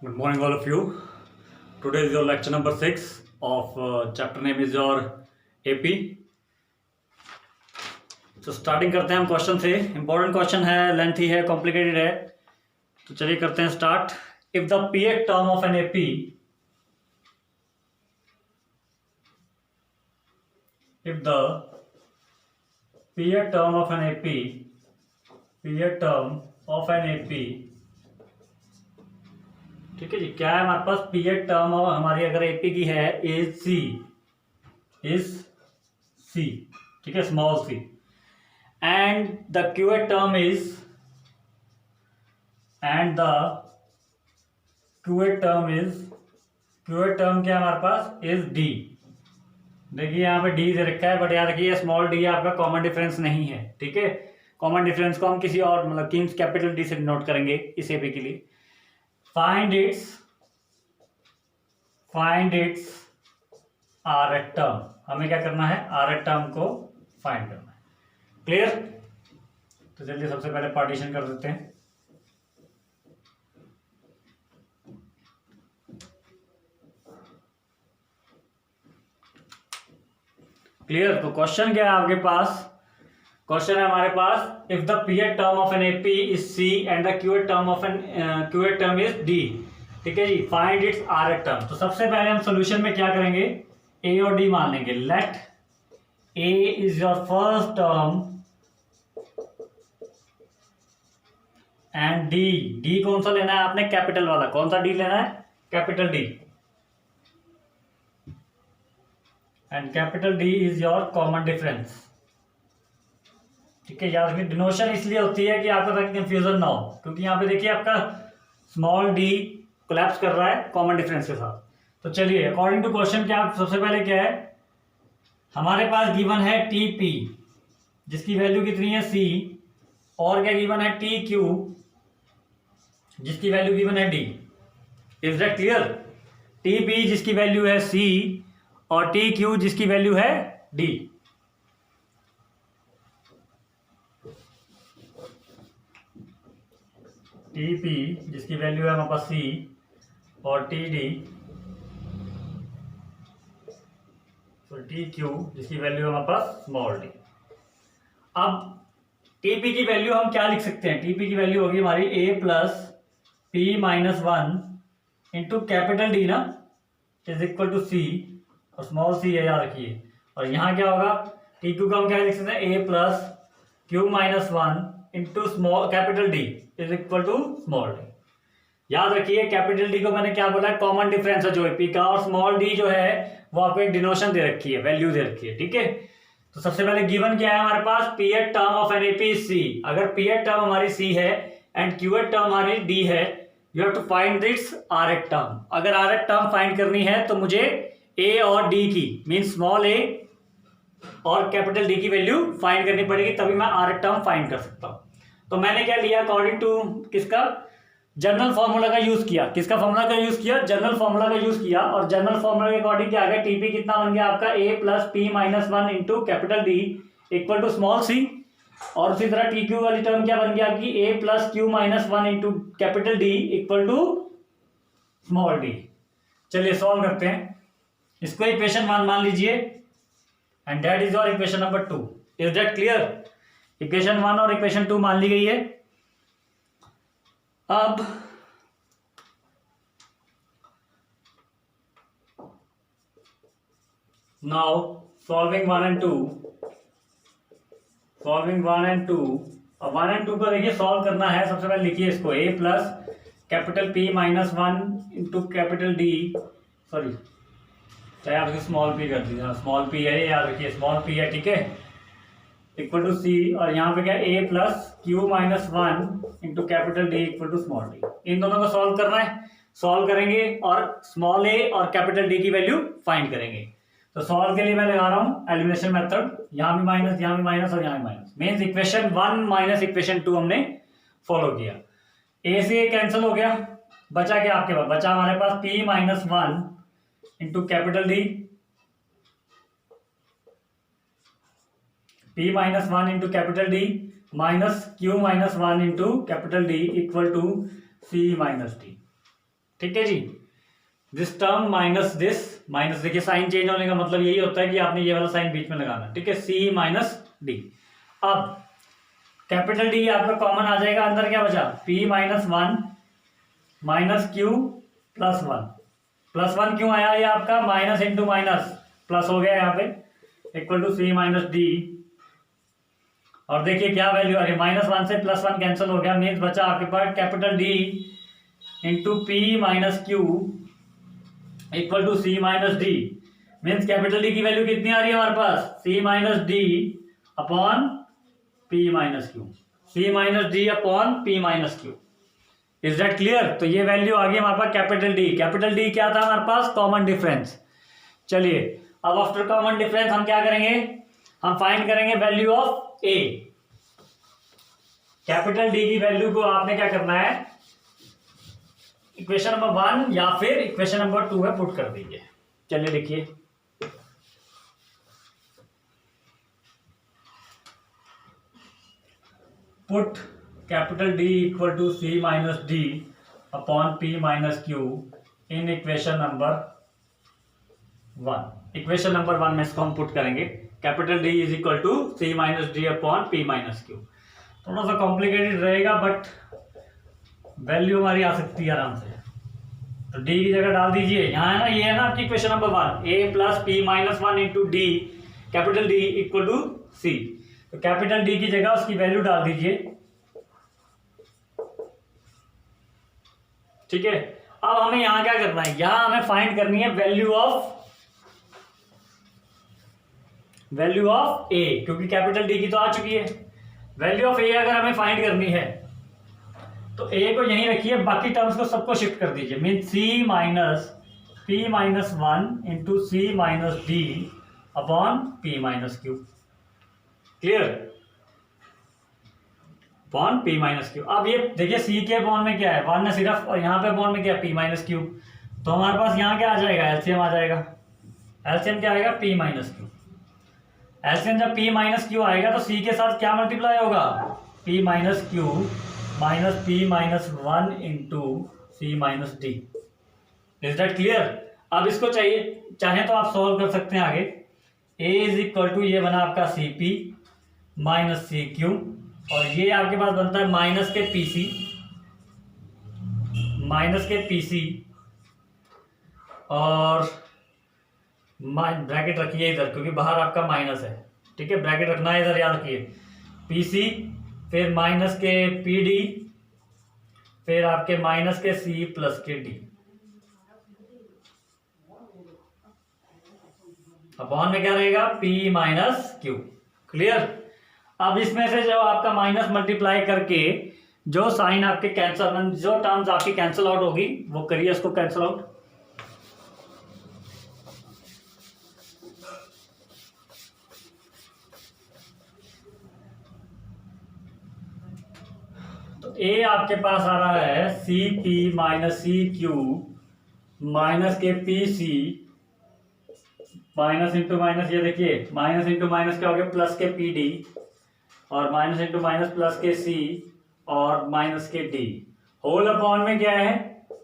Good morning, all of you. Today is your lecture number 6 of chapter name is your AP. तो starting करते हैं हम question से. Important question है, lengthy है, कॉम्प्लिकेटेड है. तो चलिए करते हैं start. If the pth term of an AP, if the pth term of an AP, pth term of an AP, ठीक है जी. क्या है हमारे पास पीएक टर्म और हमारी अगर एपी की है इज सी, ठीक है, small C. And the qth term is qth term क्या है हमारे पास इज डी. देखिए यहाँ पे डी दे रखा है, बट याद रखिए स्मॉल डी आपका कॉमन डिफरेंस नहीं है. ठीक है, कॉमन डिफरेंस को हम किसी और मतलब किंग्स कैपिटल डी से नोट करेंगे इस एपी के लिए. Find its Rth term. हमें क्या करना है, Rth term को फाइंड करना है. क्लियर? तो चलिए सबसे पहले पार्टीशन कर देते हैं. क्लियर? तो क्वेश्चन क्या है आपके पास? क्वेश्चन है हमारे पास if the pth term of an AP is C and the qth term is D. ठीक है जी. Find its Rth term. तो सबसे पहले हम सॉल्यूशन में क्या करेंगे, ए और डी मान लेंगे. Let a is your first term and d कौन सा लेना है आपने, कैपिटल वाला. कौन सा डी लेना है, capital D. And capital D is your common difference. ठीक है, याद रखिए डिनोशन इसलिए होती है कि आपका ताकि कंफ्यूजन ना हो, क्योंकि यहाँ पे देखिए आपका स्मॉल डी कोलैप्स कर रहा है कॉमन डिफरेंस के साथ. तो चलिए अकॉर्डिंग टू क्वेश्चन क्या सबसे पहले क्या है हमारे पास गिवन है टी पी जिसकी वैल्यू कितनी है सी, और क्या गिवन है टी क्यू जिसकी वैल्यू गिवन है D. Is that clear? T P जिसकी वैल्यू है सी और टी क्यू जिसकी वैल्यू है डी. टी पी जिसकी वैल्यू है हमारे पास सी और टी डी टी क्यू जिसकी वैल्यू है हमारे पास स्मॉल डी. अब टीपी की वैल्यू हम क्या लिख सकते हैं, टीपी की वैल्यू होगी हमारी A plus P minus 1 into capital D ना इज इक्वल टू सी और स्मॉल सी है, याद रखिए. और यहाँ क्या होगा, टी क्यू का हम क्या लिख सकते हैं, A plus Q minus 1 into small capital D is equal to small D. याद रखिए कैपिटल डी को मैंने क्या बोला है, कॉमन डिफरेंस है जो एपी का, और स्मॉल डी जो है वो आपको एक डिनोशन दे रखी है, वैल्यू दे रखी है. ठीक है, तो सबसे पहले गिवन क्या है हमारे पास, pth term of an AP is C. अगर पीएक टर्म हमारी सी है एंड क्यूएट टर्म हमारी डी है, you have to find this Rth term. अगर Rth टर्म फाइंड करनी है तो मुझे ए और डी की मीन स्मॉल ए और कैपिटल डी की वैल्यू फाइंड करनी पड़ेगी, तभी मैं Rth टर्म फाइंड कर सकता हूं. तो मैंने क्या लिया, अकॉर्डिंग टू किसका, जनरल फॉर्मूला का यूज किया. किसका फॉर्मूला का यूज किया, जनरल फॉर्मूला का यूज किया. और जनरल फॉर्मूला के अकॉर्डिंग क्या आ गया, टीपी कितना बन गया आपका, A plus P minus 1 into capital D equal to small C. और उसी तरह टी क्यू वाली टर्म क्या बन गया आपकी, A plus Q minus 1 into capital D equal to small D. चलिए सॉल्व करते हैं. इसको इक्वेशन 1 मान लीजिए and that is your equation number 2. Is that clear? Equation 1 और इक्वेशन 2 मान ली गई है. अब now solving 1 and 2. Solving 1 and 2. अब 1 एंड 2 को देखिए सॉल्व करना है. सबसे पहले लिखिए इसको, A plus capital P minus 1 into capital D, sorry चाहे आप स्मॉल पी कर दीजिए, स्मॉल पी है, याद रखिए स्मॉल पी है. ठीक है, इक्वल टू सी. और यहाँ पे क्या, A plus Q minus 1 into capital D equal to small D. इन दोनों को सॉल्व करना है. सॉल्व करेंगे और स्मॉल ए और कैपिटल डी की वैल्यू फाइंड करेंगे. तो सॉल्व के लिए मैं लगा रहा हूँ एलिमिनेशन मेथड. यहाँ भी माइनस, यहाँ भी माइनस और यहाँ भी minus. Means equation 1 minus equation 2 हमने फॉलो किया. ए से ए कैंसिल हो गया, बचा क्या आपके पास, बचा हमारे पास P minus 1 into capital D, P minus 1 into capital D minus Q minus 1 into capital D equal to C minus D. ठीक है जी, this term minus this minus, देखिए साइन चेंज होने का मतलब यही होता है कि आपने ये वाला साइन बीच में लगाना, ठीक है, सी माइनस डी। अब कैपिटल डी आपका कॉमन आ जाएगा, अंदर क्या बचा, P minus one minus Q plus one. Plus one क्यों आया, ये आपका माइनस इंटू माइनस प्लस हो गया यहाँ पे, equal to C minus D. और देखिए क्या वैल्यू आ रही है, माइनस वन से प्लस वन कैंसिल हो गया, मीन्स बचा आपके पास capital D into P minus Q equal to C minus D. Means capital D की वैल्यू कितनी आ रही है हमारे पास, C minus D upon P minus Q, C minus D upon P minus Q. Is that clear? तो ये value आ गई हमारे पास कैपिटल डी। कैपिटल डी क्या था हमारे पास, कॉमन डिफरेंस। चलिए अब आफ्टर कॉमन डिफरेंस हम क्या करेंगे, हम फाइंड करेंगे value of A. Capital D की वैल्यू को आपने क्या करना है, इक्वेशन नंबर 1 या फिर इक्वेशन नंबर 2 है पुट कर दीजिए। चलिए देखिए, put capital D equal to C minus D upon P minus q in equation number 1। Equation number 1 में इसको हम पुट करेंगे, capital D is equal to C minus D upon P minus q. थोड़ा सा कॉम्प्लिकेटेड रहेगा but value हमारी आ सकती है आराम से। तो डी की जगह डाल दीजिए, यहाँ है ना, ये है ना आपकी equation number 1, A plus P minus one into D, capital D equal to C. तो कैपिटल डी की जगह उसकी वैल्यू डाल दीजिए, ठीक है। अब हमें यहां क्या करना है, यहां हमें फाइंड करनी है वैल्यू ऑफ ए, क्योंकि कैपिटल डी की तो आ चुकी है। वैल्यू ऑफ ए अगर हमें फाइंड करनी है तो ए को यहीं रखिए, बाकी टर्म्स को सबको शिफ्ट कर दीजिए, mean C minus P minus one into C minus D upon P minus Q. Clear? Upon P minus Q. अब ये देखिए सी के अपॉन में क्या है, वन है सिर्फ, और यहाँ पे अपॉन में क्या है, पी माइनस क्यू। तो हमारे पास यहाँ क्या आ जाएगा, एलसीएम आ जाएगा। एलसीएम क्या आएगा, पी माइनस क्यू। एलसीएम जब पी माइनस क्यू आएगा तो सी के साथ क्या मल्टीप्लाई होगा, P minus Q minus P minus one into C minus D. Is that clear? अब इसको चाहे तो आप सॉल्व कर सकते हैं आगे। ए इज इक्वल टू, ये बना आपका सी पी माइनस सी क्यू, और ये आपके पास बनता है माइनस के पीसी और ब्रैकेट रखिए इधर, क्योंकि बाहर आपका माइनस है, ठीक है, ब्रैकेट रखना है इधर, याद रखिए, पीसी फिर माइनस के पीडी फिर आपके minus k c plus k D upon में क्या रहेगा, पी माइनस क्यू। क्लियर? अब इसमें से जो आपका माइनस मल्टीप्लाई करके जो साइन आपके कैंसल, जो टर्म्स आपकी कैंसिल आउट होगी वो करिए, उसको कैंसिल आउट। तो ए आपके पास आ रहा है सी पी माइनस सी क्यू माइनस के P C, minus into minus, ये देखिए माइनस इंटू माइनस क्या हो गया, प्लस के पी डी, और minus into minus plus k सी और minus k D, whole upon में क्या है,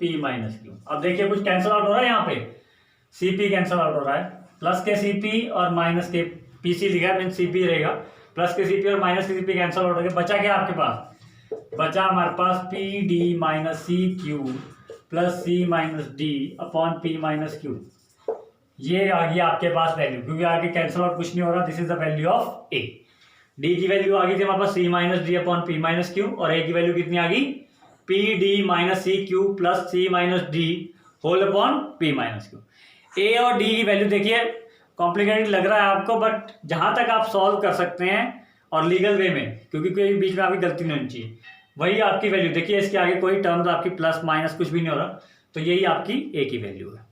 पी माइनस क्यू। अब देखिए कुछ कैंसिल आउट हो रहा है, यहाँ पे सी पी कैंसिल आउट हो रहा है, प्लस के सी पी और माइनस के पी सी लिखा है, मीन सी पी रहेगा, प्लस के सी पी और minus k C P cancel out हो गया, बचा क्या आपके पास, बचा हमारे पास P D minus C Q plus C minus D upon P minus Q. ये आ गया आपके पास वैल्यू, क्योंकि आगे कैंसिल आउट कुछ नहीं हो रहा, this is the value of A. D की वैल्यू आ गई थी हमारे पास C minus D upon P minus Q, और ए की वैल्यू कितनी आ गई, P D minus C Q plus C minus D whole upon P minus Q. A और डी की वैल्यू देखिए कॉम्प्लिकेटेड लग रहा है आपको, बट जहां तक आप सॉल्व कर सकते हैं और लीगल वे में, क्योंकि कोई बीच में आपकी गलती नहीं होनी चाहिए, वही आपकी वैल्यू। देखिए इसके आगे कोई टर्म्स आपकी प्लस माइनस कुछ भी नहीं हो रहा, तो यही आपकी ए की वैल्यू है।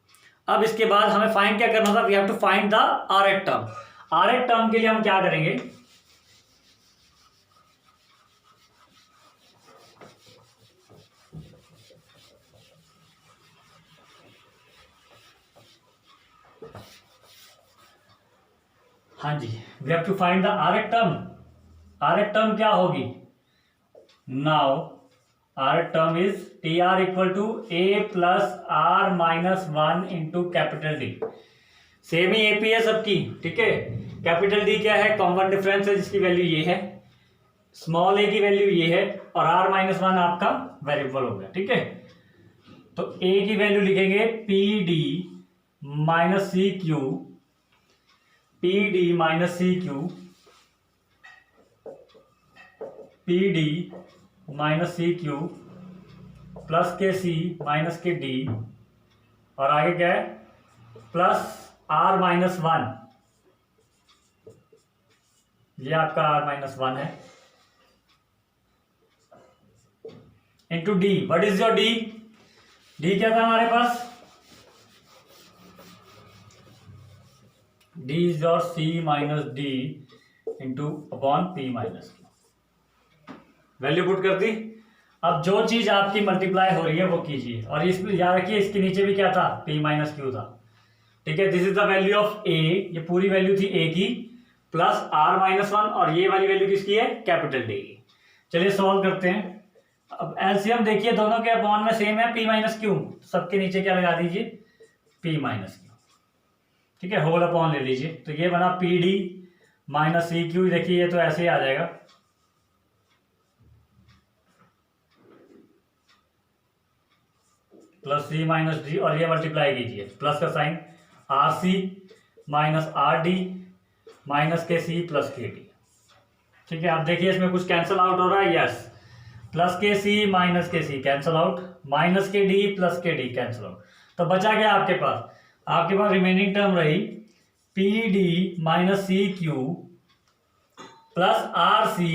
अब इसके बाद हमें फाइंड क्या करना था, we have to find the rth term. Rth term के लिए हम क्या करेंगे, हाँ जी, we have to find the rth term. Rth term क्या होगी, now R term is T are equal to A plus are minus one into capital D. Same ही एपी है सबकी, ठीक है। कैपिटल डी क्या है, common difference है जिसकी वैल्यू ये है, स्मॉल ए की वैल्यू ये है, और आर माइनस वन आपका वेरिएबल हो गया, ठीक है। तो ए की वैल्यू लिखेंगे पी डी माइनस सी क्यू, पी डी माइनस सी q, p D minus C Q plus k c minus k D, और आगे क्या है प्लस आर माइनस वन, ये आपका आर माइनस वन है, into D. What is your D? D क्या था हमारे पास, D is your C minus D into upon P minus Q. Value put कर दी। अब जो चीज आपकी मल्टीप्लाई हो रही है वो कीजिए, और इस याद रखिए इसके नीचे भी क्या था, पी माइनस क्यू था, ठीक है। This is the value of A, ये पूरी वैल्यू थी ए की, प्लस आर माइनस वन, और ये वाली वैल्यू किसकी है, कैपिटल डी की। चलिए सॉल्व करते हैं। अब एलसीएम देखिए दोनों के अपॉन में सेम है, पी माइनस क्यू, सबके नीचे क्या लगा दीजिए, पी माइनस क्यू, ठीक है, होल अपॉन ले लीजिए। तो ये बना पी डी माइनस सी क्यू, देखिए ये तो ऐसे ही आ जाएगा, प्लस सी माइनस डी, और ये मल्टीप्लाई कीजिए, प्लस का sign, r c minus r d minus k c plus k D, ठीक है। अब देखिए इसमें कुछ कैंसिल आउट हो रहा है, yes, plus k c minus k c cancel out, minus k d plus k d cancel out. तो बचा क्या आपके पास, आपके पास रिमेनिंग टर्म रही p D minus C Q plus r c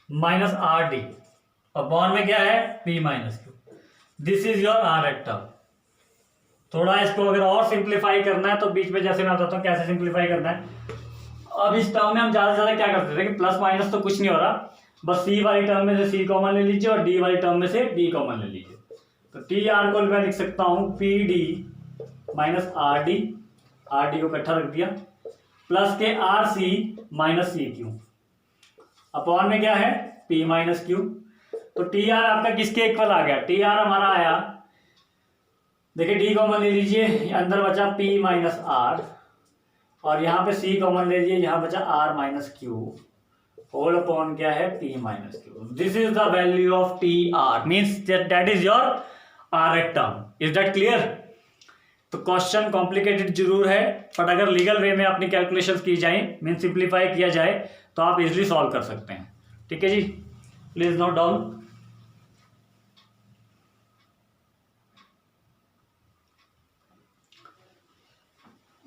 minus r d, और बॉन्ड में क्या है, p minus q. This is your rth term. थोड़ा इसको अगर और सिंप्लीफाई करना है तो बीच में जैसे मैं बताता हूँ कैसे सिंप्लीफाई करना है। अब इस टर्म में हम ज्यादा से ज्यादा क्या करते थे कि प्लस माइनस तो कुछ नहीं हो रहा, बस सी वाली टर्म में से सी कॉमन ले लीजिए और डी वाली टर्म में से डी कॉमन ले लीजिए। तो टी आर को मैं लिख सकता हूं p D minus r d को इकट्ठा रख दिया, plus k r c minus सी क्यू, अपॉन में क्या है, पी माइनस क्यू। तो टी आर आपका किसके इक्वल आ गया, टी आर हमारा आया, देखिए डी कॉमन ले लीजिए, अंदर बचा पी माइनस आर, और यहाँ पे सी कॉमन ले लीजिए, यहाँ बचा r minus q, whole upon क्या है, p minus q. This is the value of t r, means that is your rth term. Is that clear? तो क्वेश्चन कॉम्प्लिकेटेड जरूर है, बट अगर लीगल वे में अपनी कैलकुलेशंस की जाए, मीन सिंप्लीफाई किया जाए, तो आप इजिली सॉल्व कर सकते हैं, ठीक है जी। Please note down.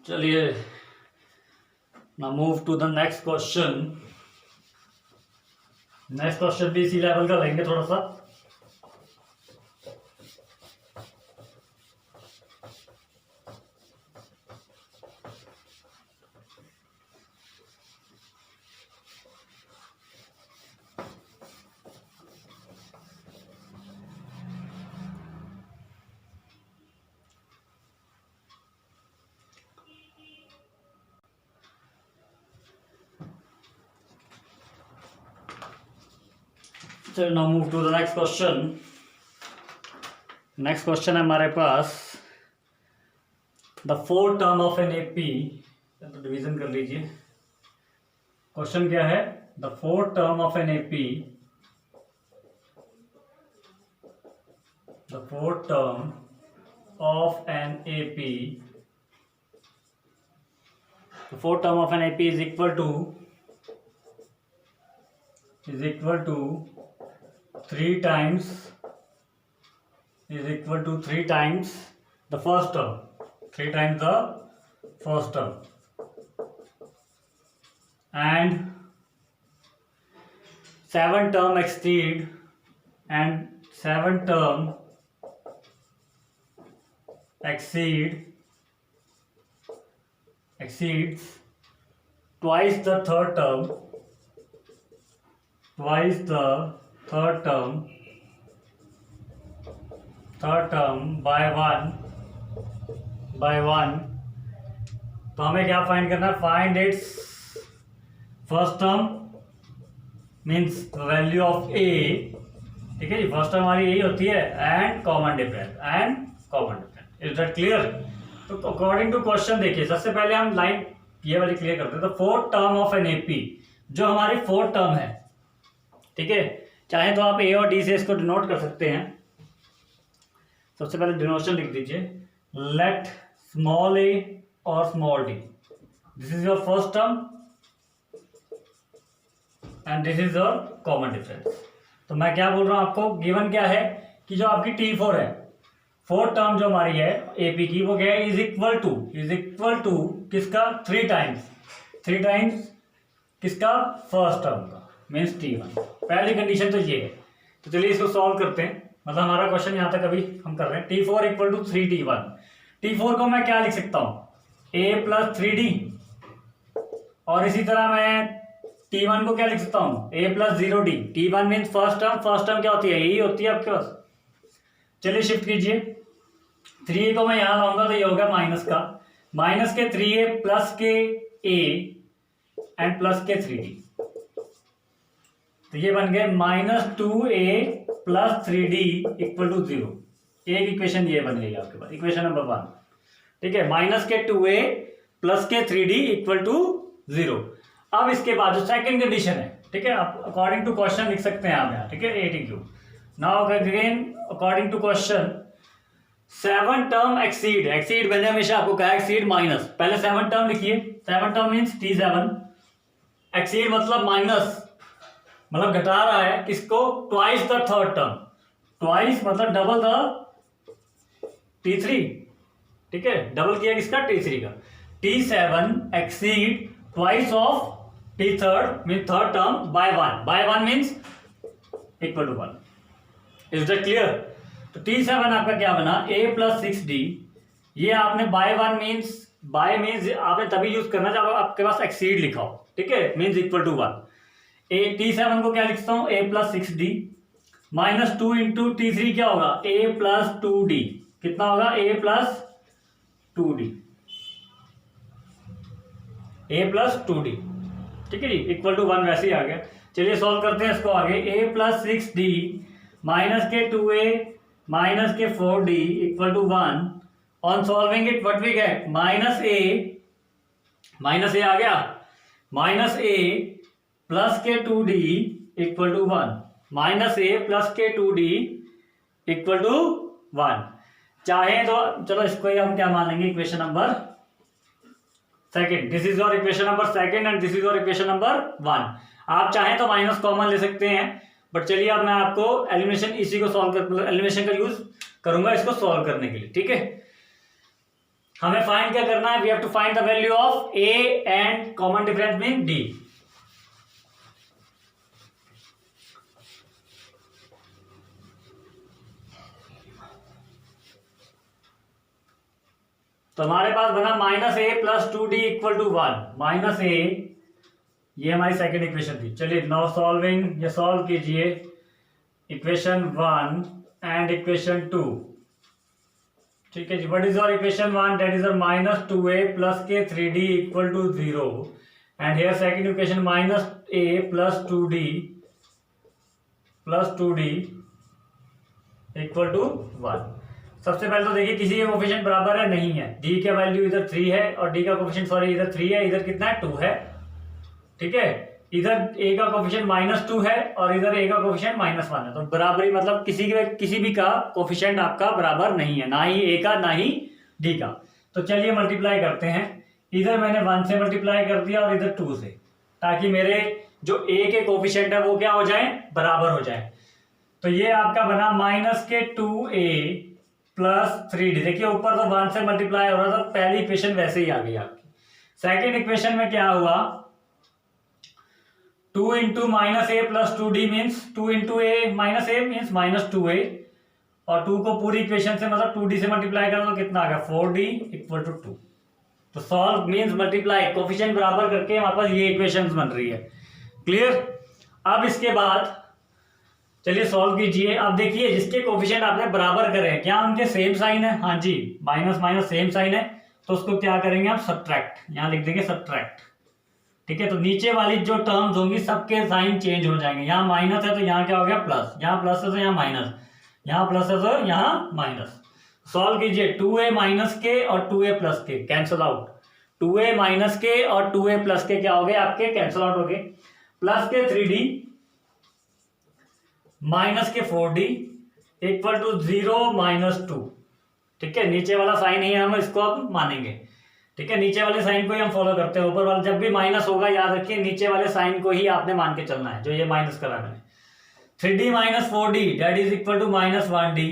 चलिए now move to the next question। Next question भी इसी लेवल का लेंगे थोड़ा सा। चलो now move to the next question. Next question है हमारे पास the fourth term of an AP. तो डिवीजन कर लीजिए। क्वेश्चन क्या है, the fourth term of an AP, the fourth term of an AP, the fourth term of an AP is equal to 3 times the first term, 3 times the first term, and 7 term exceeds twice the third term by one। तो हमें क्या find करना है, find its first term means value of A ठीक है जी, first term हमारी यही होती है and common difference, is that clear? तो अकॉर्डिंग टू क्वेश्चन देखिए, सबसे पहले हम लाइन ये वाली क्लियर करते हैं। तो fourth term of an AP, जो हमारी फोर्थ टर्म है, ठीक है, चाहे तो आप ए और डी से इसको डिनोट कर सकते हैं। सबसे पहले डिनोशन लिख दीजिए, लेट स्मॉल ए और small D, this is your first term and this is your common difference. तो मैं क्या बोल रहा हूं आपको, गिवन क्या है कि जो आपकी T4 है, फोर्थ टर्म जो हमारी है एपी की, वो क्या है, इज इक्वल टू किसका, 3 टाइम्स किसका, फर्स्ट टर्म का, मीन्स T1। पहली कंडीशन तो ये है। तो चलिए इसको सॉल्व करते हैं, मतलब हमारा क्वेश्चन यहाँ तक अभी हम कर रहे हैं। T4 equal to 3T1। T4 को मैं क्या लिख सकता हूँ, a प्लस 3D, और इसी तरह मैं T1 को क्या लिख सकता हूँ, a plus 0D। T1 means first term क्या होती है, यही होती है आपके पास। चलिए शिफ्ट कीजिए, 3a को मैं यहां लाऊंगा तो ये होगा माइनस के 3a प्लस के a एंड प्लस के 3d, तो ये बन गए -2a plus 3d equal to 0। एक इक्वेशन ये बन गई आपके पास, इक्वेशन नंबर 1, ठीक है, माइनस के 2a प्लस के 3d इक्वल टू 0। अब इसके बाद जो सेकंड कंडीशन है, ठीक है, आप अकॉर्डिंग टू क्वेश्चन लिख सकते हैं आप यहाँ, ठीक है, 80 now again according to question, 7 term exceed मैंने हमेशा आपको कहा एक्सीड माइनस, पहले 7 टर्म लिखिए, 7 टर्म मीन्स T7, एक्सीड मतलब माइनस, मतलब घटा रहा है किसको, twice the third term, twice मतलब डबल द T3, ठीक है, डबल किया किसका, T3 का। T7 exceed twice of T3 mean third term by 1 means equal to 1। Is that clear? तो T7 आपका क्या बना, a प्लस 6D, ये आपने बाय 1 मीन्स, बाय मीन्स आपने तभी यूज करना जब आपके पास एक्सीड लिखा हो, ठीक है, मीन्स इक्वल टू 1। T7 को क्या लिखता हूं, a plus 6D minus 2 into T3 क्या होगा, a प्लस 2D, कितना होगा, a प्लस 2D, ठीक है जी, इक्वल टू 1 वैसे ही आ गया। चलिए सॉल्व करते हैं इसको आगे, a प्लस 6D माइनस के 2a माइनस के 4D equal to 1। On solving it what we get, minus A आ गया, माइनस a प्लस के 2D equal to 1, minus a plus के 2D इक्वल टू 1। चाहे तो चलो इसको ही हम क्या मान लेंगे, equation number second, this is your equation number second and this is your equation number 1। आप चाहें तो माइनस कॉमन ले सकते हैं, बट चलिए अब मैं आपको एलिमिनेशन इसी को सॉल्व कर, एलिमिनेशन का यूज करूंगा इसको सॉल्व करने के लिए, ठीक है। हमें फाइंड क्या करना है, we have to find the value of a and common difference mean d। तो हमारे पास बना -a plus 2d equal to 1, minus a, ये हमारी सेकेंड इक्वेशन थी। चलिए नाउ सॉल्विंग, ये सॉल्व कीजिए इक्वेशन 1 एंड इक्वेशन 2, ठीक है जी। What is your equation 1, that is -2a plus के 3d equal to 0 and here second equation -a plus 2d equal to 1। सबसे पहले तो देखिए किसी के कोफिशिएंट बराबर है, नहीं है, d का वैल्यू इधर 3 है और d का कोफिशिएंट सॉरी इधर 3 है, इधर कितना है, 2 है, ठीक है। इधर a का कोफिशिएंट -2 है और इधर a का कोफिशिएंट -1 है, तो बराबरी मतलब किसी भी का कोफिशिएंट आपका बराबर नहीं है, ना ही a का ना ही d का। तो चलिए मल्टीप्लाई करते हैं, इधर मैंने 1 से मल्टीप्लाई कर दिया और इधर 2 से, ताकि मेरे जो a के कोफिशिएंट है वो क्या हो जाए, बराबर हो जाए। तो ये आपका बना -2a प्लस 3d, देखिए ऊपर तो 1 से मल्टीप्लाई हो रहा था, पहली इक्वेशन वैसे ही आ गई आपकी। सेकेंड इक्वेशन में क्या हुआ, 2 into -a plus 2d means 2 into a minus a means -2a, और 2 को पूरी इक्वेशन से मतलब 2d से मल्टीप्लाई करो तो कितना आ गया, 4d इक्वल टू 2। तो सॉल्व मीन्स मल्टीप्लाई, कोफिशिएंट बराबर करके हमारे पास ये इक्वेशन बन रही है, क्लियर। अब इसके बाद चलिए सॉल्व कीजिए। अब देखिए जिसके कोफिशिएंट आपने बराबर करे हैं, क्या उनके सेम साइन है, हाँ जी, माइनस माइनस सेम साइन है, तो उसको क्या करेंगे आप, सब्ट्रैक्ट, यहां लिख देंगे सब्ट्रैक्ट, ठीक है, तो नीचे वाली जो टर्म्स होंगी सबके साइन चेंज हो जाएंगे। यहाँ माइनस है तो यहाँ क्या हो गया प्लस, यहाँ प्लस है तो यहाँ माइनस, यहाँ प्लस है तो यहाँ माइनस। सॉल्व कीजिए, 2a माइनस के और 2a प्लस के कैंसिल आउट, 2a माइनस के और 2a प्लस के क्या हो गए आपके कैंसिल आउट हो गए, प्लस के 3d माइनस के 4d इक्वल टू 0 माइनस 2। ठीक है, नीचे वाला साइन ही है, हम इसको अब मानेंगे। ठीक है, नीचे वाले साइन को ही हम फॉलो करते हैं, ऊपर वाला जब भी माइनस होगा याद रखिए नीचे वाले साइन को ही आपने मान के चलना है, जो ये माइनस करा मैंने। 3d minus 4d that is equal to minus 1d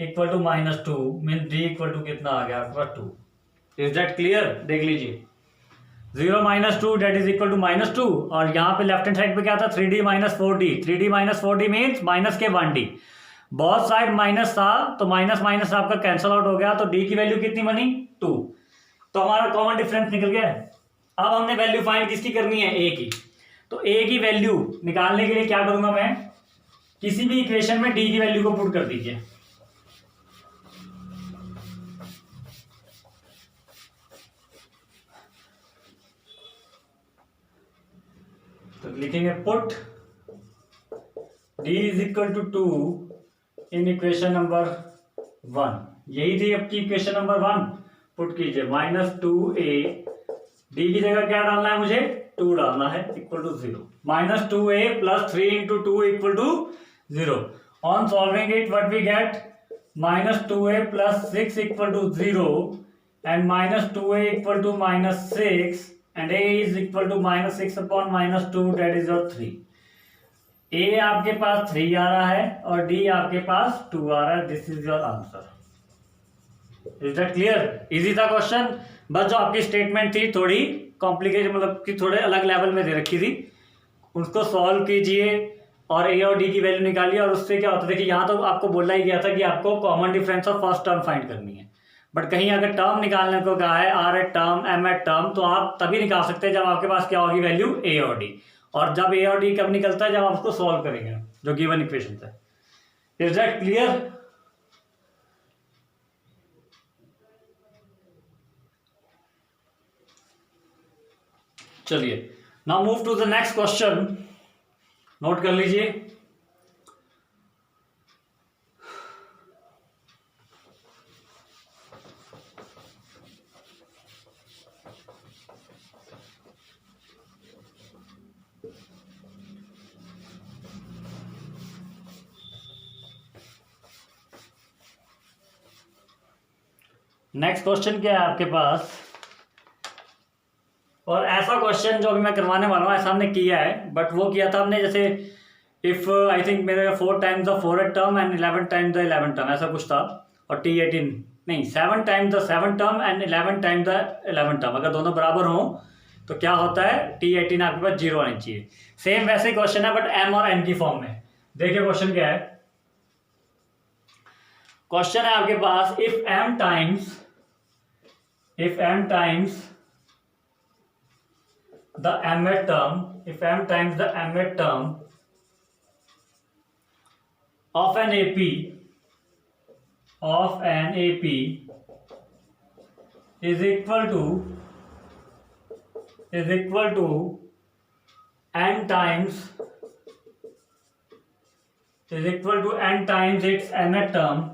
equal to minus 2 mean d equal to कितना आ गया आपका 2। Is that clear? देख लीजिए 0 minus 2 that is equal to minus 2, और यहाँ पे लेफ्ट हैंड साइड पे क्या था 3d minus 4d, 3d minus 4d means minus के 1d, बहुत साइड माइनस था तो माइनस माइनस आपका कैंसिल आउट हो गया, तो d की वैल्यू कितनी बनी 2, तो हमारा कॉमन डिफरेंस निकल गया है। अब हमने वैल्यू फाइंड किसकी करनी है, a की, तो a की वैल्यू निकालने के लिए क्या करूंगा मैं, किसी भी इक्वेशन में d की वैल्यू को पुट कर दीजिए। तो लिखेंगे put d is equal to 2 in equation number 1, यही थी आपकी इक्वेशन नंबर 1, पुट कीजिए माइनस 2a, d की जगह क्या डालना है मुझे 2 डालना है equal to 0, minus 2a plus 3 into 2 equal to 0। On solving it what we get, minus 2a plus 6 equal to 0 and minus 2a equal to minus 6 and a is equal to minus 6 upon minus 2 that is your 3। a आपके पास 3 आ रहा है और d आपके पास 2 आ रहा है, this is your answer. Is that clear? Easy था question, बस जो आपकी स्टेटमेंट थी थोड़ी कॉम्प्लिकेटेड, मतलब कि थोड़े अलग लेवल में दे रखी थी, उसको सॉल्व कीजिए और a और d की वैल्यू निकालिए, और उससे क्या होता है देखिए यहाँ तो आपको बोला ही गया था कि आपको common difference of first term find करनी है, बट कहीं अगर टर्म निकालने को कहा है rth term mth term, तो आप तभी निकाल सकते हैं जब आपके पास क्या होगी वैल्यू a और d, और जब a और d कब निकलता है जब आप उसको सॉल्व करेंगे जो गिवन इक्वेशन है। Is that clear? चलिए now move to the next question, note कर लीजिए। नेक्स्ट क्वेश्चन क्या है आपके पास, और ऐसा क्वेश्चन जो अभी मैं करवाने वाला हूँ ऐसा हमने किया है, बट वो किया था हमने जैसे इफ आई थिंक मेरे 4 times the 4th term and 11 times the 11th term, ऐसा कुछ था, और T18 नहीं 7 times the 7th term and 11 times the 11th term, अगर दोनों बराबर हों तो क्या होता है T18 आपके पास 0 आनी चाहिए। सेम वैसे क्वेश्चन है बट m और n की फॉर्म में। देखिए क्वेश्चन क्या है, क्वेश्चन है आपके पास if m times the mth term, if m times the mth term of an AP is equal to n times its nth term,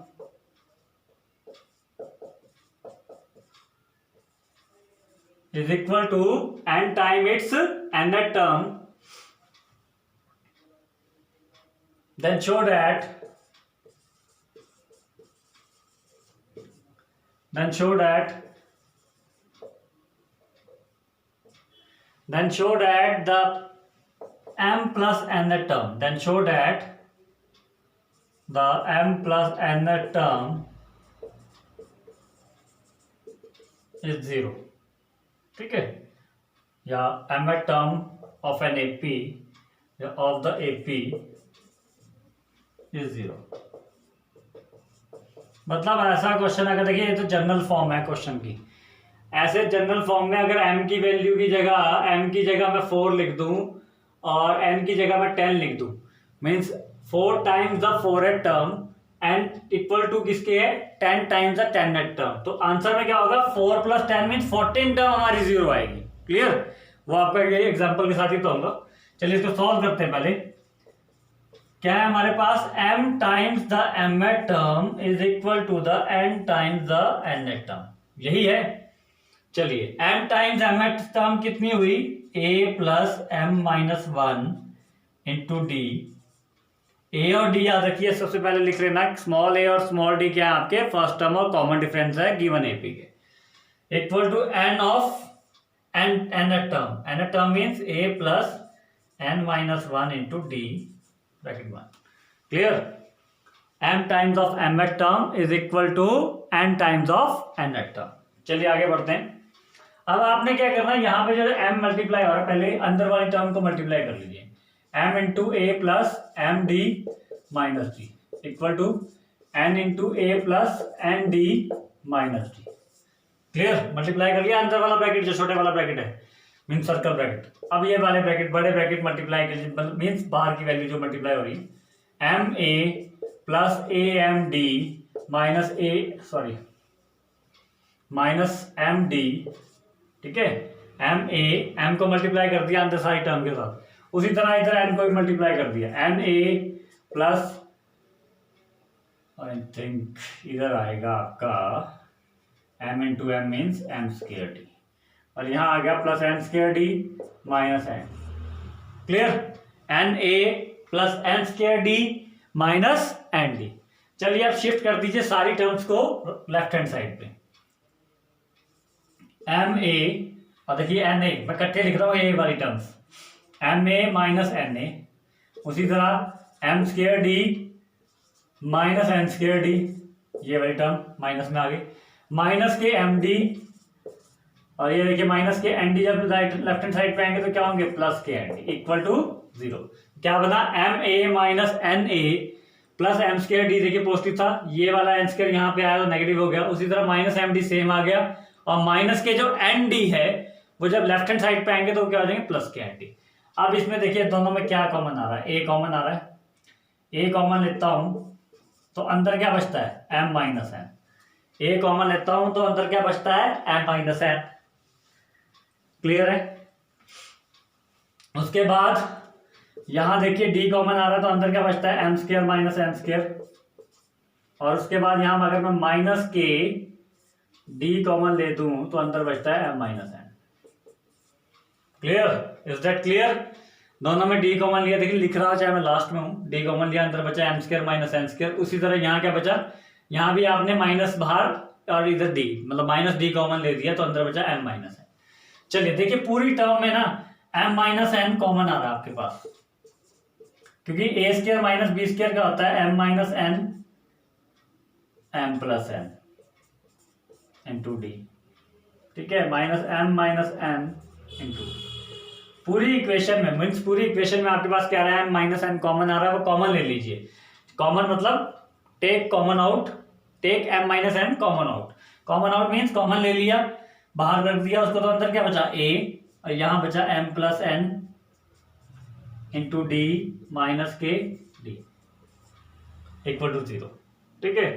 is equal to n time its nth term, then show that the m plus nth term, is 0। ठीक है, या mth term of an AP या of the AP is 0। मतलब ऐसा question अगर देखिए, ये तो जनरल फॉर्म है क्वेश्चन की, ऐसे जनरल फॉर्म में अगर m की वैल्यू की जगह मैं 4 लिख दूं और n की जगह मैं 10 लिख दूं, means 4 times the 4th term and equal to किसके है 10 टाइम्स द 10th टर्म, तो आंसर में क्या होगा 4 + 10 मीन्स 14 टर्म हमारी 0 आएगी। क्लियर? वो आपका ये एग्जांपल के साथ ही तो होगा। चलिए इसको सॉल्व करते हैं। पहले क्या है हमारे पास, m times the mth term is equal to the n times the nth term, यही है। चलिए m टाइम्स mth टर्म कितनी हुई, a plus m minus 1 into D. A और डी याद रखिए, सबसे पहले लिख लेना स्मॉल a और स्मॉल d क्या है आपके फर्स्ट टर्म और कॉमन डिफरेंस है गिवन एपी के, equal to n of nth term. nth term means a plus n minus 1 into D bracket 1। Clear, m times of mth term is equal to n times of nth term. चलिए आगे बढ़ते हैं। अब आपने क्या करना है, यहाँ पे जो m मल्टीप्लाई हो रहा है, पहले अंदर वाली टर्म को मल्टीप्लाई कर लीजिए, m into a plus m d minus d equal to n into a plus n d minus d. Clear, multiply कर लिया अंदर वाला ब्रैकेट जो छोटे वाला ब्रैकेट है मीन्स सर्कल ब्रैकेट। अब ये वाले ब्रैकेट बड़े ब्रैकेट मल्टीप्लाई कर लीजिए, मीन्स बाहर की वैल्यू जो मल्टीप्लाई हो रही है, m a plus a m d minus minus m d. ठीक है, एम ए, एम को मल्टीप्लाई कर दिया अंदर सारी टर्म के साथ, उसी तरह इधर एन को भी मल्टीप्लाई कर दिया, n a plus I think इधर आएगा आपका m into m means m square d, और यहाँ आ गया plus n square d minus n. Clear, n a plus n square d minus n d. चलिए आप शिफ्ट कर दीजिए सारी टर्म्स को लेफ्ट हैंड साइड पे, एम ए और देखिए एन ए, मैं इकट्ठे लिख रहा हूँ ए वाली terms, m a minus n a, उसी तरह m square d minus n square d, ये वाली टर्म माइनस में आ गई, माइनस के एम डी, और ये देखिए माइनस के एन डी जब लेफ्ट हैंड साइड पे आएंगे तो क्या होंगे, प्लस के एन डी इक्वल टू 0। क्या बना, m a minus n a plus m square d, देखिए पॉजिटिव था, ये वाला एन स्क्वायर यहाँ पे आया तो नेगेटिव हो गया, उसी तरह माइनस एम डी सेम आ गया, और माइनस के जो एन डी है वो जब लेफ्ट हैंड साइड पे आएंगे तो क्या हो जाएंगे, प्लस के एन डी। अब इसमें देखिए दोनों में क्या कॉमन आ रहा है, ए कॉमन आ रहा है, ए कॉमन लेता हूं तो अंदर क्या बचता है, एम माइनस एन। ए कॉमन लेता हूं तो अंदर क्या बचता है, एम माइनस एन। क्लियर है, उसके बाद यहां देखिए डी कॉमन आ रहा है तो अंदर क्या बचता है, m square minus n square, और उसके बाद यहां अगर मैं माइनस के डी कॉमन ले दूं तो अंदर बचता है m minus n. Clear, is that clear. दोनों में डी कॉमन लिया, देखिए लिख रहा चाहे मैं लास्ट में हूं, डी कॉमन लिया, अंदर बचा m square minus n square. उसी तरह यहाँ क्या बचा, यहाँ भी आपने माइनस बाहर और इधर डी, मतलब माइनस डी कॉमन ले दिया तो अंदर बचा एम माइनस एन। चलिए देखिए पूरी टर्म में ना एम माइनस एन कॉमन आ रहा है आपके पास, क्योंकि a square minus b square का होता है m minus n m plus n into d. ठीक है, माइनस एन इंटू पूरी इक्वेशन में, मीन्स पूरी इक्वेशन में आपके पास क्या रहा है, एम माइनस एन कॉमन आ रहा है, वो कॉमन ले लीजिए। कॉमन मतलब take common out, take m minus n common out. Common out means common ले लिया, बाहर रख दिया उसको, तो अंदर क्या बचा, ए, और यहां बचा m plus n into d minus k d equal to 0। ठीक है,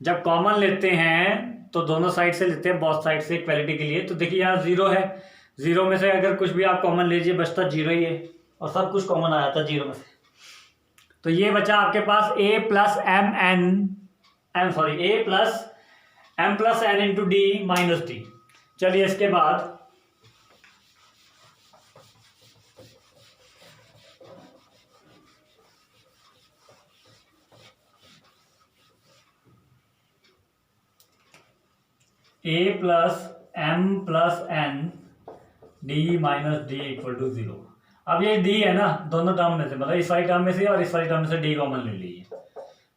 जब कॉमन लेते हैं तो दोनों साइड से लेते हैं, बोथ साइड से इक्वालिटी के लिए। तो देखिए यहाँ 0 है, 0 में से अगर कुछ भी आप कॉमन लीजिए बचता 0 ही है, और सब कुछ कॉमन आया था 0 में से, तो ये बचा आपके पास a plus m plus n into d minus d. चलिए इसके बाद a plus n d minus d equal to 0। अब ये डी है ना दोनों टर्म में से, मतलब इस वाली टर्म में से और इस वाली टर्म में से डी कॉमन ले लीजिए,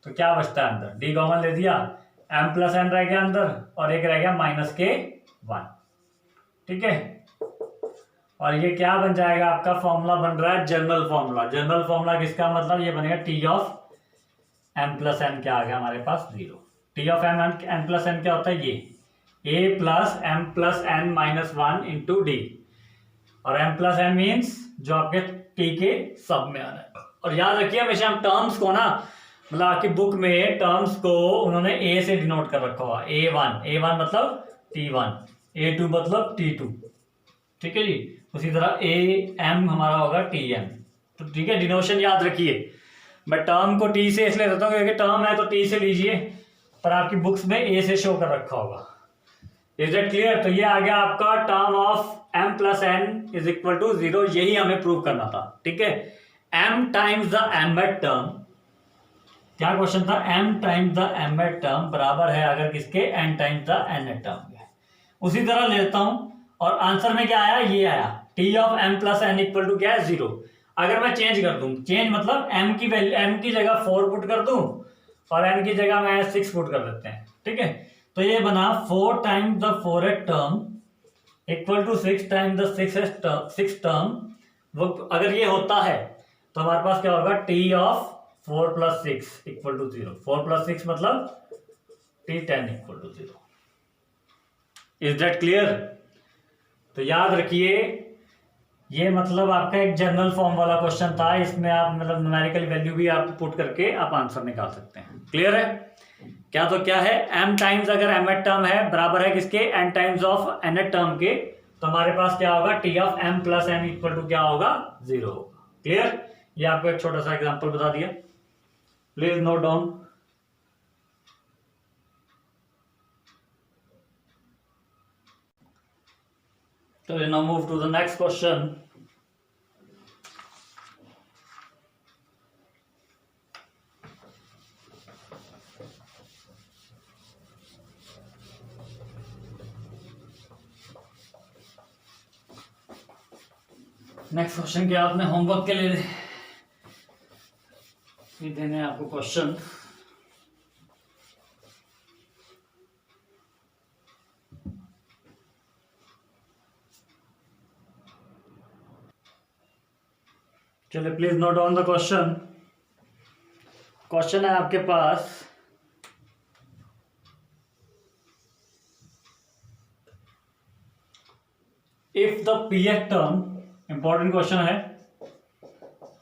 तो क्या बचता है अंदर, डी कॉमन ले दिया, एम प्लस एन रह गया अंदर, और एक रह गया माइनस के 1। ठीक है, और ये क्या बन जाएगा आपका, फॉर्मूला बन रहा है जनरल फॉर्मूला। जनरल फॉर्मूला किसका, मतलब ये बनेगा t of m plus n, क्या आ गया हमारे पास 0। T of m plus n क्या होता है, ये a plus n minus 1 into d, और एम प्लस एन मीन्स जो आपके टी के सब में आना है। और याद रखिए हमेशा हम टर्म्स को ना, मतलब आपकी बुक में टर्म्स को उन्होंने ए से डिनोट कर रखा हुआ, ए वन मतलब T1, A2 मतलब T2। ठीक है जी, उसी तरह ए एम हमारा होगा टी एम। तो ठीक है, डिनोशन याद रखिए। मैं टर्म को टी से इसलिए देता हूँ क्योंकि टर्म है तो टी से लीजिए, पर आपकी बुक्स में ए से शो कर रखा होगा। Is it clear? तो ये आ गया आपका term of m plus n is equal to 0, यही हमें प्रूव करना था। ठीक है, m times the mth term, क्या क्वेश्चन था? m times the mth term बराबर है अगर किसके n times the nth term के। उसी तरह लेता हूं और आंसर में क्या आया? ये आया t of m plus n equal to क्या है? 0। अगर मैं चेंज कर दूं, चेंज मतलब m की वैल्यू, m की जगह 4 पुट कर दूं और n की जगह मैं 6 पुट कर देते हैं। ठीक है, तो ये बना 4 times the 4th term equal to 6 times the 6th term. वो अगर ये होता है तो हमारे पास क्या होगा? t of 4 plus 6 equal to 0। 4 plus 6 मतलब t 10 equal to 0। Is that clear? तो याद रखिए, ये मतलब आपका एक जनरल फॉर्म वाला क्वेश्चन था। इसमें आप मतलब न्यूमेरिकल वैल्यू भी आप पुट करके आप आंसर निकाल सकते हैं। क्लियर है? क्या तो क्या है? m टाइम्स अगर mth टर्म है बराबर है किसके? n times of nth term के, तो हमारे पास क्या होगा? t of m plus n equal to क्या होगा? 0 होगा। क्लियर? ये आपको एक छोटा सा एग्जांपल बता दिया, please note down. So we now move to the next question. Next question क्या आपने होमवर्क के लिए देने आपको क्वेश्चन। चलिए please note down the question. Question है आपके पास, if the pth term, important question है,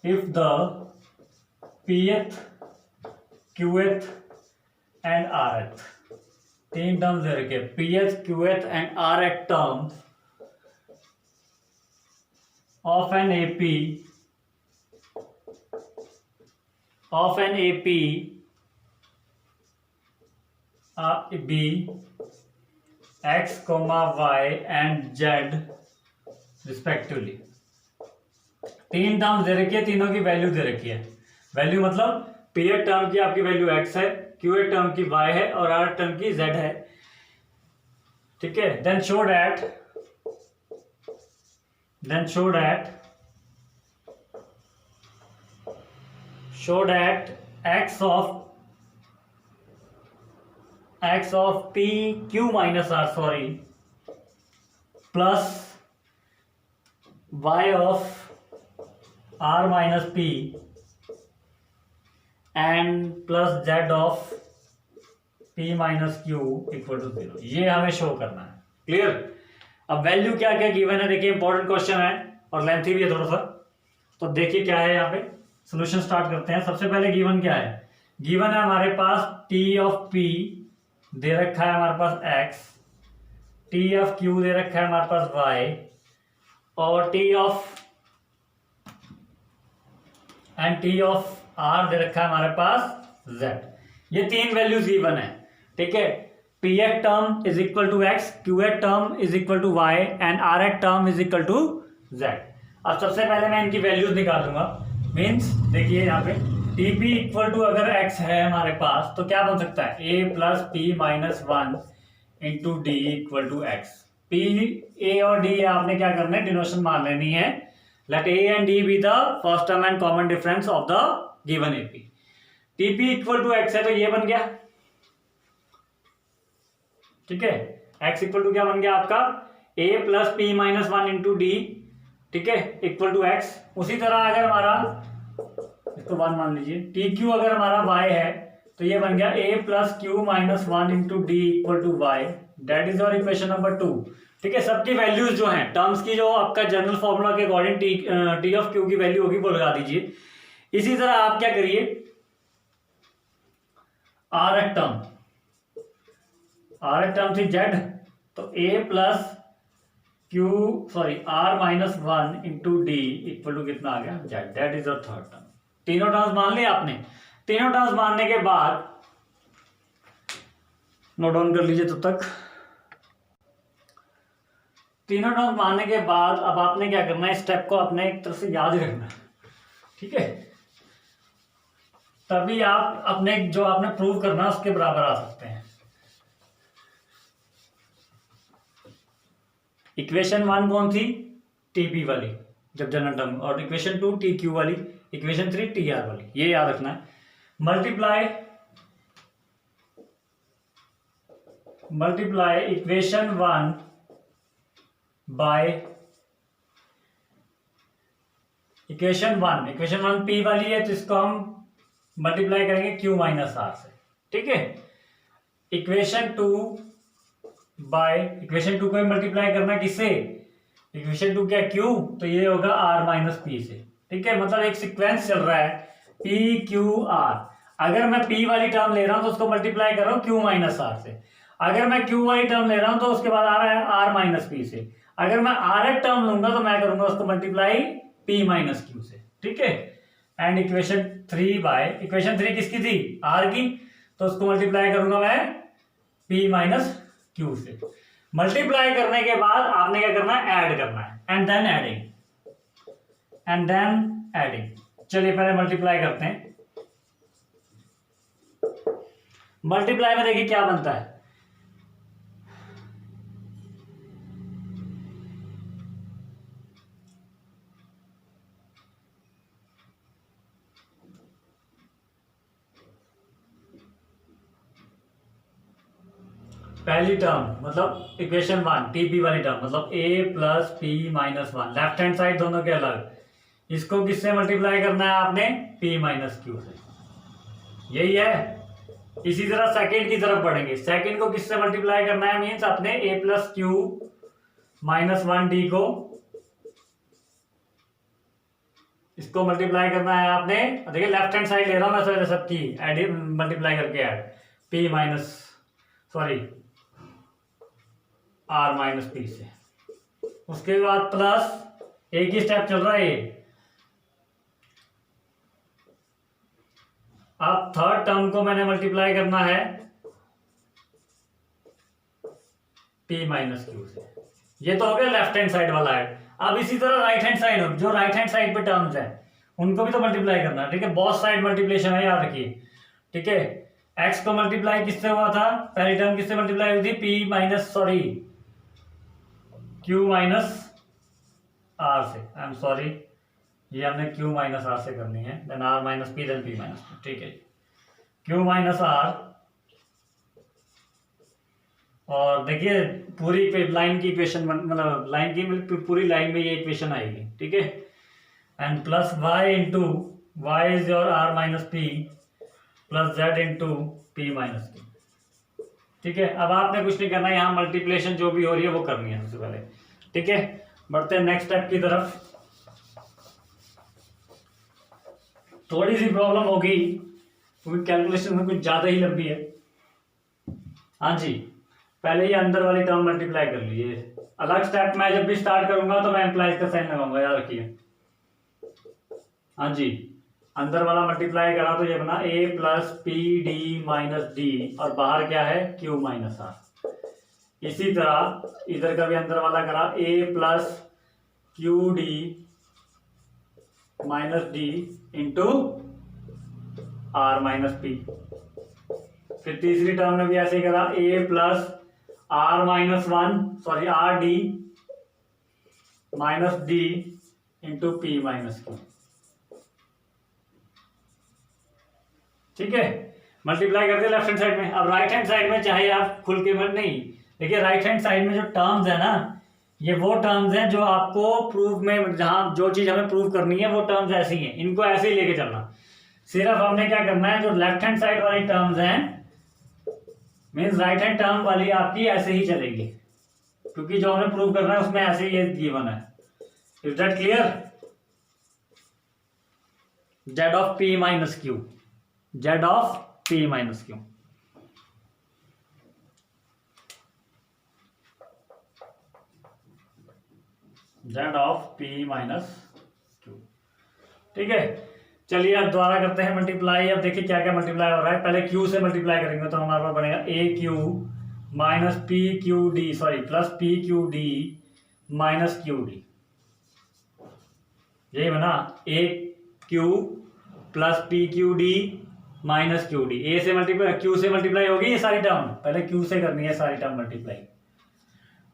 if the pth qth and rth, तीन टर्म्स दे रखे, pth qth and rth term of an AP B x, y and z respectively. तीन terms दे रखी है, तीनों की वैल्यू दे रखी है। वैल्यू मतलब pth टर्म की आपकी वैल्यू x है, qth टर्म की y है और r टर्म की z है। ठीक है, then show that x of p q minus r plus y of r minus p and plus z of p minus q equal to 0, ये हमें शो करना है। क्लियर? अब वैल्यू क्या क्या गिवन है देखिए, इंपॉर्टेंट क्वेश्चन है और लेंथी भी है थोड़ा सा। तो देखिए क्या है यहाँ पे, सोल्यूशन स्टार्ट करते हैं। सबसे पहले गिवन क्या है? गिवन है हमारे पास t ऑफ p दे रखा है हमारे पास x, t ऑफ q दे रखा है हमारे पास y और t ऑफ r दे रखा है हमारे पास z। ये तीन वैल्यूज गिवन है। ठीक है, pth term is equal to x, qth term is equal to y and rth term is equal to z। अब सबसे पहले मैं इनकी वैल्यूज निकालूंगा। मीन्स देखिए यहाँ पे TP इक्वल टू अगर x है हमारे पास तो क्या बन सकता है? a plus P minus 1 into d equal to x. p a और d आपने क्या करना है? डिनोशन मान लेनी है। Let a and d be the first term and common difference of the given AP। TP इक्वल टू x है तो ये बन गया। ठीक है, x इक्वल टू क्या बन गया आपका? a plus P minus 1 into d, ठीक है, इक्वल टू x। उसी तरह अगर हमारा, इसको 1 मान लीजिए, TQ अगर हमारा y है तो ये बन गया a plus Q minus 1 into d equal to y. That is और इक्वेशन नंबर 2। ठीक है, सबकी वैल्यूज जो हैं टर्म्स की, जो आपका जनरल फॉर्मूला के अकॉर्डिंग टी ऑफ क्यू की वैल्यू होगी वो लगा दीजिए। इसी तरह आप क्या करिए, rth टर्म थी z, तो a plus are minus one into d equal to कितना आ गया z, that is the third term. तीनों टर्म्स मान लिया आपने। तीनों टर्म्स मानने के बाद नोट डाउन कर लीजिए तब तक। तीनों टर्म्स मानने के बाद अब आपने क्या करना है, स्टेप को अपने एक तरफ से याद रखना है, ठीक है। तभी आप अपने जो आपने प्रूव करना है उसके बराबर आ सकते हैं। इक्वेशन 1 कौन थी, टीपी वाली जब जनरल टर्म, और इक्वेशन 2 टी क्यू वाली, इक्वेशन 3 टी आर वाली, ये याद रखना है। Multiply equation 1 by equation 1 P वाली है तो इसको हम मल्टीप्लाई करेंगे क्यू माइनस आर से, ठीक है। इक्वेशन 2 बाय इक्वेशन 2 को मल्टीप्लाई करना किससे, इक्वेशन 2 क्या क्यू, तो ये होगा आर माइनस पी से, ठीक है। मतलब एक सीक्वेंस चल रहा है पी क्यू आर। अगर मैं पी वाली टर्म ले रहा हूं तो उसको मल्टीप्लाई कर रहा हूं क्यू माइनस आर से। अगर मैं क्यू वाली टर्म ले रहा हूं तो उसके बाद आ रहा है आर माइनस पी से। अगर मैं आर एक टर्म लूंगा तो मैं करूंगा उसको मल्टीप्लाई पी माइनस क्यू से, ठीक है। एंड इक्वेशन 3 बाय इक्वेशन 3 किसकी थी, आर की, तो उसको मल्टीप्लाई करूंगा मैं पी माइनस क्यू से। मल्टीप्लाई करने के बाद आपने क्या करना है, ऐड करना है, एंड देन एडिंग। चलिए पहले मल्टीप्लाई करते हैं। मल्टीप्लाई में देखिए क्या बनता है, पहली टर्म मतलब इक्वेशन 1 टीपी वाली टर्म मतलब a plus P minus one, left hand side दोनों के अलग, इसको किससे मल्टीप्लाई करना है आपने, पी माइनस क्यू से, यही है। इसी तरह सेकंड की तरफ बढ़ेंगे, सेकंड को किससे मल्टीप्लाई करना है, मीन्स अपने a plus Q minus one d को, इसको मल्टीप्लाई करना है आपने। देखिए लेफ्ट हैंड साइड ले रहा हूं मैं सबकी एड मल्टीप्लाई करके, add p minus r minus p से। उसके बाद प्लस एक ही स्टेप चल रहा है ये। अब थर्ड टर्म को मैंने मल्टीप्लाई करना है पी माइनस क्यू से। ये तो हो गया लेफ्ट हैंड साइड वाला है। अब इसी तरह राइट हैंड साइड, जो राइट हैंड साइड पे टर्म्स है उनको भी तो मल्टीप्लाई करना है, ठीक है। बोथ साइड मल्टीप्लिकेशन है, याद रखिए, ठीक है। एक्स को मल्टीप्लाई किससे हुआ था, पहली टर्म किससे मल्टीप्लाई हुई थी, p minus Q minus r से, आई एम सॉरी, ये हमने क्यू माइनस आर से करनी है, then r minus p then p minus p, ठीक है। क्यू माइनस आर, और देखिए पूरी लाइन की इक्वेशन, मतलब लाइन की पूरी लाइन में ये इक्वेशन आएगी, ठीक है। And plus y into y is your r minus p plus z into P minus p, ठीक है। अब आपने कुछ नहीं करना है, यहाँ मल्टीप्लिकेशन जो भी हो रही है वो करनी है सबसे पहले, ठीक है। बढ़ते हैं नेक्स्ट स्टेप की तरफ। थोड़ी सी प्रॉब्लम होगी क्योंकि कैलकुलेशन में कुछ ज्यादा ही लंबी है। हाँ जी, पहले ही अंदर वाली टर्म मल्टीप्लाई कर लीजिए। अलग स्टेप में जब भी स्टार्ट करूंगा तो मैं एम्प्लाइज का साइन लगाऊंगा, याद रखिए। हाँ जी, अंदर वाला मल्टीप्लाई करा तो ये बना a plus p D minus D, और बाहर क्या है, क्यू माइनस आर। इसी तरह इधर का भी अंदर वाला करा a plus q d minus D into r minus p. फिर तीसरी टर्म में भी ऐसे ही करा a plus are minus r d minus D into P minus q, ठीक है। मल्टीप्लाई करते लेफ्ट हैंड साइड में। अब राइट हैंड साइड में चाहे आप खुल के मत नहीं, देखिए राइट हैंड साइड में जो टर्म्स है ना, ये वो टर्म्स हैं जो आपको प्रूफ में, जहां जो चीज हमें प्रूव करनी है वो टर्म्स ऐसी हैं, इनको ऐसे ही लेके चलना। सिर्फ हमने क्या करना है, जो लेफ्ट हैंड साइड वाली टर्म्स हैं मीन्स राइट हैंड टर्म वाली आपकी ऐसे ही चलेगी, क्योंकि जो हमें प्रूव करना है उसमें ऐसे ही गिवन है। Is that clear? Z of P minus Q, Z of P minus Q. Z of P minus q. ठीक है, चलिए अब दोबारा करते हैं मल्टीप्लाई। अब देखिए क्या क्या मल्टीप्लाई हो रहा है। पहले क्यू से मल्टीप्लाई करेंगे तो हमारे पास बनेगा a q minus p q d, sorry plus p q d minus q d. यही बना, a q plus p q d minus q d. A से मल्टीप्लाई, क्यू से मल्टीप्लाई होगी ये सारी टर्म, पहले क्यू से करनी है सारी टर्म मल्टीप्लाई।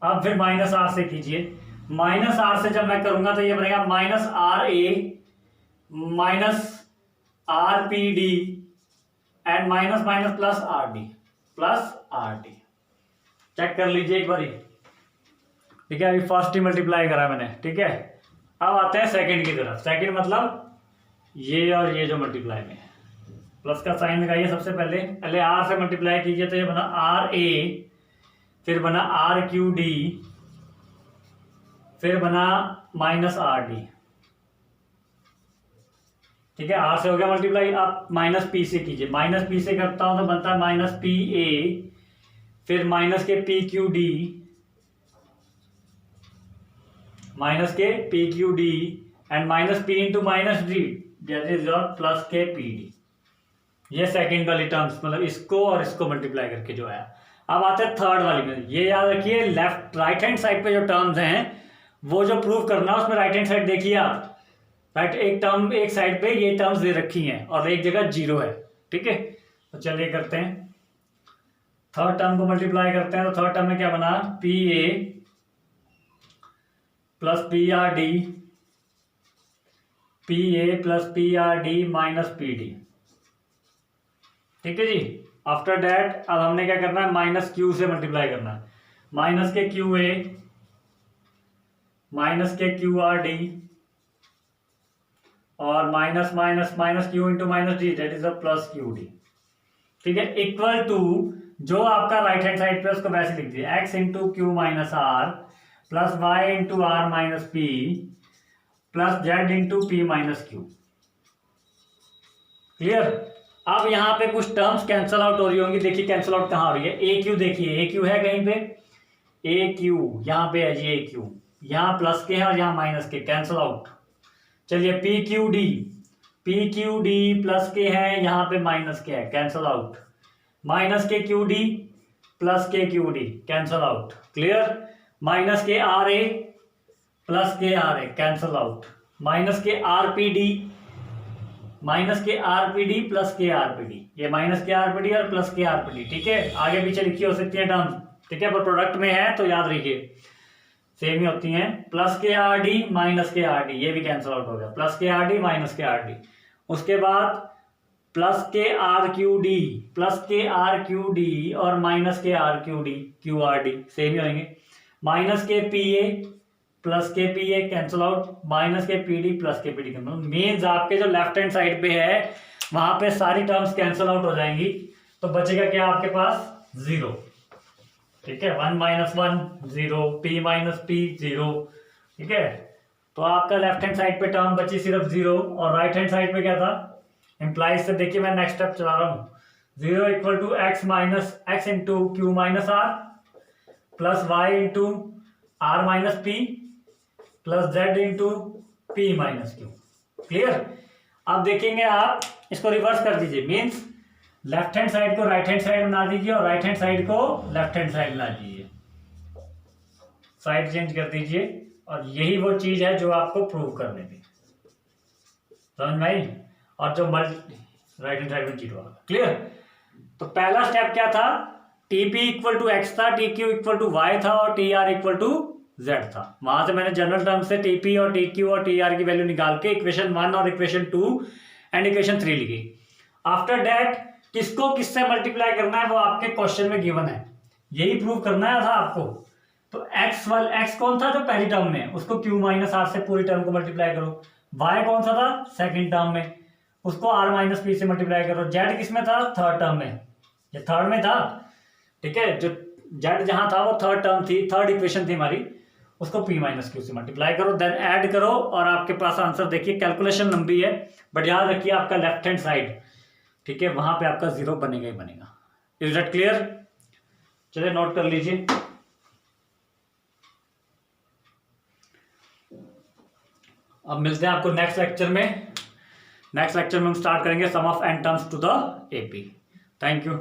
अब फिर माइनस आर से कीजिए। माइनस आर से जब मैं करूंगा तो ये बनेगा minus r a minus r p d and minus minus plus r d. Check कर लीजिए एक बारी। ठीक है, अभी फर्स्ट ही मल्टीप्लाई करा मैंने। ठीक है, अब आते हैं सेकंड की तरफ। सेकंड मतलब ये और ये जो मल्टीप्लाई में प्लस का साइन लगाइए। सबसे पहले आर से मल्टीप्लाई कीजिए तो ये बना आर ए, फिर बना आर क्यू डी, फिर बना माइनस आर डी। ठीक है, आर से हो गया मल्टीप्लाई। आप माइनस पी से कीजिए। माइनस पी से करता हूं तो बनता है माइनस पी ए, फिर माइनस के पी क्यू डी, माइनस के P q D and minus P into minus D, that is your plus k p d. ये सेकंड वाली टर्म्स, मतलब इसको और इसको मल्टीप्लाई करके जो आया। अब आते हैं थर्ड वाली में। ये याद रखिए, लेफ्ट राइट हैंड साइड पे जो टर्म्स हैं वो जो प्रूव करना है उसमें राइट हैंड साइड देखिए आप। राइट, एक टर्म एक साइड पे ये टर्म्स दे रखी हैं और एक जगह जीरो है। ठीक है, तो चलिए करते हैं। थर्ड टर्म को मल्टीप्लाई करते हैं तो थर्ड टर्म में क्या बना, P a plus P R D, P a plus P R d minus P d. ठीक है जी। आफ्टर दैट अब हमने क्या करना है, माइनस क्यू से मल्टीप्लाई करना है। Minus k Q A minus k Q r d और minus minus minus Q into minus D, that is a plus q D. ठीक है, इक्वल टू जो आपका राइट हैंड साइड पे उसको वैसे लिख दिया, x into q minus r plus y into r minus p plus z into P minus Q. Clear. अब यहां पे कुछ टर्म्स कैंसल आउट हो रही होंगी। देखिए कैंसल आउट कहां हो रही है, ए क्यू देखिए, ए क्यू है कहीं पे, ए क्यू यहां पे है जी, ए क्यू यहां प्लस के है और यहां माइनस के, कैंसल आउट। चलिए p q d plus k है, यहां पे माइनस के है, cancel out. Minus k q d plus k q d, cancel out. Clear. Minus k r a plus k r a, cancel out. Minus k r p d plus k r p d, ये minus k r p d और plus k r p d. ठीक है, आगे पीछे लिखी हो सकती है टर्म्स। ठीक है, पर प्रोडक्ट में है तो याद रखिए सेम ही होती हैं। Plus k r d minus k r d, ये भी कैंसल आउट हो गया, plus k r d minus k r d. उसके बाद plus k r q d और minus k r q d q r d same ही होंगे। Minus के p a plus k p a, cancel out. Minus के p d plus k p d, means आपके जो left hand side पे है वहां पे सारी टर्म्स कैंसल आउट हो जाएंगी, तो बचेगा क्या आपके पास, जीरो। ठीक है, 1 माइनस 1 0, पी माइनस पी 0। ठीक है, तो आपका लेफ्ट हैंड साइड पे टर्म बची सिर्फ जीरो और राइट हैंड साइड पे क्या था, इंप्लाइज से देखिए मैं नेक्स्ट स्टेप चला रहा हूं। 0 equal to x minus x into q minus r plus y into r minus p plus z into P minus Q. Clear. अब देखेंगे आप इसको रिवर्स कर दीजिए, मीन्स लेफ्ट हैंड साइड को राइट हैंड साइड बना दीजिए और राइट हैंड साइड को लेफ्ट हैंड साइड बना दीजिए, साइड चेंज कर दीजिए और यही वो चीज है जो आपको प्रूव करने थी। समझ में आई। और जो राइट हैंड साइड में जीरो आ गया। क्लियर। तो पहला स्टेप क्या था, टीपी इक्वल टू एक्स था, t q equal to y था और t are equal to z था। वहां से मैंने जनरल टर्म से टीपी और टी क्यू और टी आर की वैल्यू निकाल के इक्वेशन 1 और इक्वेशन 2 एंड इक्वेशन 3 लिखी। आफ्टर दैट किसको किससे मल्टीप्लाई करना है वो आपके क्वेश्चन में गिवन है, यही प्रूव करना है था आपको। तो एक्स कौन था जो पहली टर्म में, उसको क्यू माइनस आर से पूरी टर्म को मल्टीप्लाई करो। वाई कौन सा था सेकंड टर्म में, उसको आर माइनस पी से मल्टीप्लाई करो। जेड किस में था, थर्ड टर्म में, ये थर्ड में था। ठीक है, जो जेड जहां था वो थर्ड टर्म थी, थर्ड इक्वेशन थी हमारी, उसको पी माइनस क्यू से मल्टीप्लाई करो, देन ऐड करो और आपके पास आंसर देखिए। कैलकुलेशन लंबी है बट याद रखिए आपका लेफ्ट हैंड साइड, ठीक है, वहां पे आपका जीरो बनेगा ही बनेगा। Is that clear. चलिए नोट कर लीजिए। अब मिलते हैं आपको नेक्स्ट लेक्चर में। नेक्स्ट लेक्चर में हम स्टार्ट करेंगे sum of n terms to the AP। Thank you.